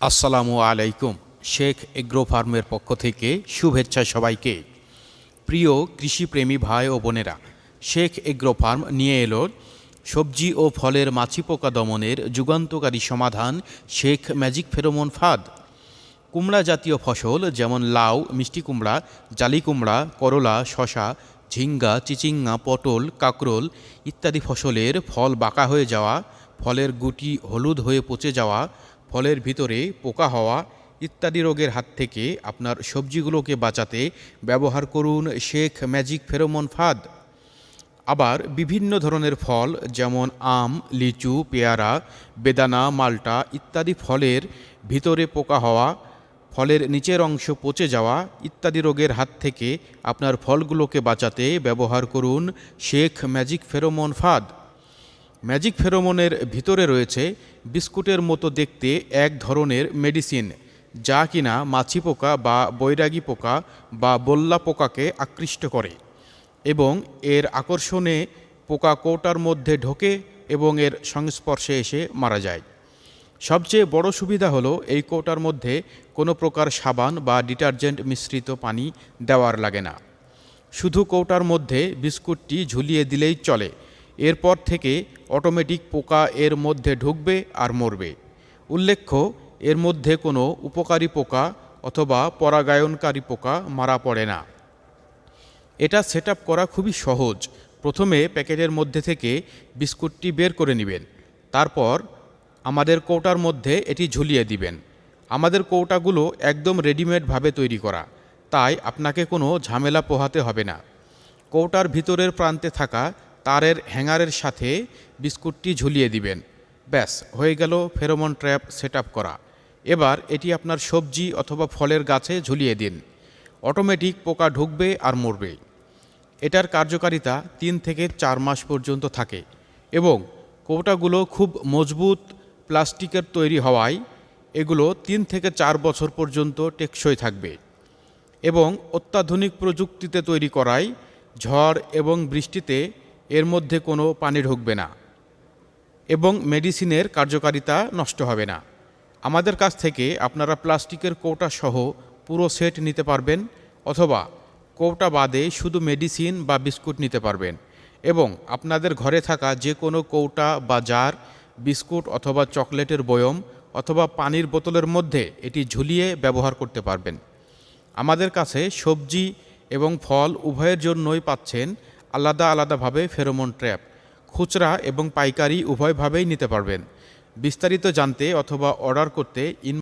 আসসালামু আলাইকুম। শেখ এগ্রো ফার্মের পক্ষ থেকে শুভেচ্ছা সবাইকে। প্রিয় কৃষিপ্রেমী ভাই ও বোনেরা, শেখ এগ্রো ফার্ম নিয়ে এলো সবজি ও ফলের মাছি পোকা দমনের যুগান্তকারী সমাধান শেখ ম্যাজিক ফেরোমন ফাঁদ। কুমড়া জাতীয় ফসল যেমন লাউ, মিষ্টি কুমড়া, জালি কুমড়া, করলা, শশা, ঝিঙ্গা, চিচিঙ্গা, পটল, কাঁকরোল ইত্যাদি ফসলের ফল বাঁকা হয়ে যাওয়া, ফলের গুটি হলুদ হয়ে পচে যাওয়া, ফলের ভিতরে পোকা হওয়া ইত্যাদি রোগের হাত থেকে আপনার সবজিগুলোকে বাঁচাতে ব্যবহার করুন শেখ ম্যাজিক ফেরোমন ফাঁদ। আবার বিভিন্ন ধরনের ফল যেমন আম, লিচু, পেয়ারা, বেদানা, মাল্টা ইত্যাদি ফলের ভিতরে পোকা হওয়া, ফলের নিচের অংশ পচে যাওয়া ইত্যাদি রোগের হাত থেকে আপনার ফলগুলোকে বাঁচাতে ব্যবহার করুন শেখ ম্যাজিক ফেরোমন ফাঁদ। ম্যাজিক ফেরোমনের ভিতরে রয়েছে বিস্কুটের মতো দেখতে এক ধরনের মেডিসিন, যা কিনা মাছি পোকা বা বৈরাগী পোকা বা বল্লা পোকাকে আকৃষ্ট করে এবং এর আকর্ষণে পোকা কৌটার মধ্যে ঢোকে এবং এর সংস্পর্শে এসে মারা যায়। সবচেয়ে বড় সুবিধা হলো এই কৌটার মধ্যে কোনো প্রকার সাবান বা ডিটারজেন্ট মিশ্রিত পানি দেওয়ার লাগে না। শুধু কৌটার মধ্যে বিস্কুটটি ঝুলিয়ে দিলেই চলে। এরপর থেকে অটোমেটিক পোকা এর মধ্যে ঢুকবে আর মরবে। উল্লেখ্য, এর মধ্যে কোনো উপকারী পোকা অথবা পরাগায়নকারী পোকা মারা পড়ে না। এটা সেট করা খুবই সহজ। প্রথমে প্যাকেটের মধ্যে থেকে বিস্কুটটি বের করে নেবেন, তারপর আমাদের কৌটার মধ্যে এটি ঝুলিয়ে দিবেন। আমাদের কৌটাগুলো একদম রেডিমেডভাবে তৈরি করা, তাই আপনাকে কোনো ঝামেলা পোহাতে হবে না। কৌটার ভিতরের প্রান্তে থাকা তারের হ্যাঙ্গারের সাথে বিস্কুটটি ঝুলিয়ে দিবেন। ব্যাস, হয়ে গেল ফেরোমন ট্র্যাপ সেট করা। এবার এটি আপনার সবজি অথবা ফলের গাছে ঝুলিয়ে দিন। অটোমেটিক পোকা ঢুকবে আর মরবে। এটার কার্যকারিতা 3 থেকে 4 মাস পর্যন্ত থাকে এবং কৌটাগুলো খুব মজবুত প্লাস্টিকের তৈরি হওয়ায় এগুলো 3 থেকে 4 বছর পর্যন্ত টেকসই থাকবে এবং অত্যাধুনিক প্রযুক্তিতে তৈরি করায় ঝড় এবং বৃষ্টিতে এর মধ্যে কোনো পানি ঢুকবে না এবং মেডিসিনের কার্যকারিতা নষ্ট হবে না। আমাদের কাছ থেকে আপনারা প্লাস্টিকের কৌটা সহ পুরো সেট নিতে পারবেন অথবা কৌটা বাদে শুধু মেডিসিন বা বিস্কুট নিতে পারবেন এবং আপনাদের ঘরে থাকা যে কোনো কৌটা বা জার, বিস্কুট অথবা চকলেটের বয়ম অথবা পানির বোতলের মধ্যে এটি ঝুলিয়ে ব্যবহার করতে পারবেন। আমাদের কাছে সবজি এবং ফল উভয়ের জন্যই পাচ্ছেন আলাদা আলাদাভাবে ফেরোমন ট্র্যাপ। খুচরা এবং পাইকারি উভয়ভাবেই নিতে পারবেন। বিস্তারিত জানতে অথবা অর্ডার করতে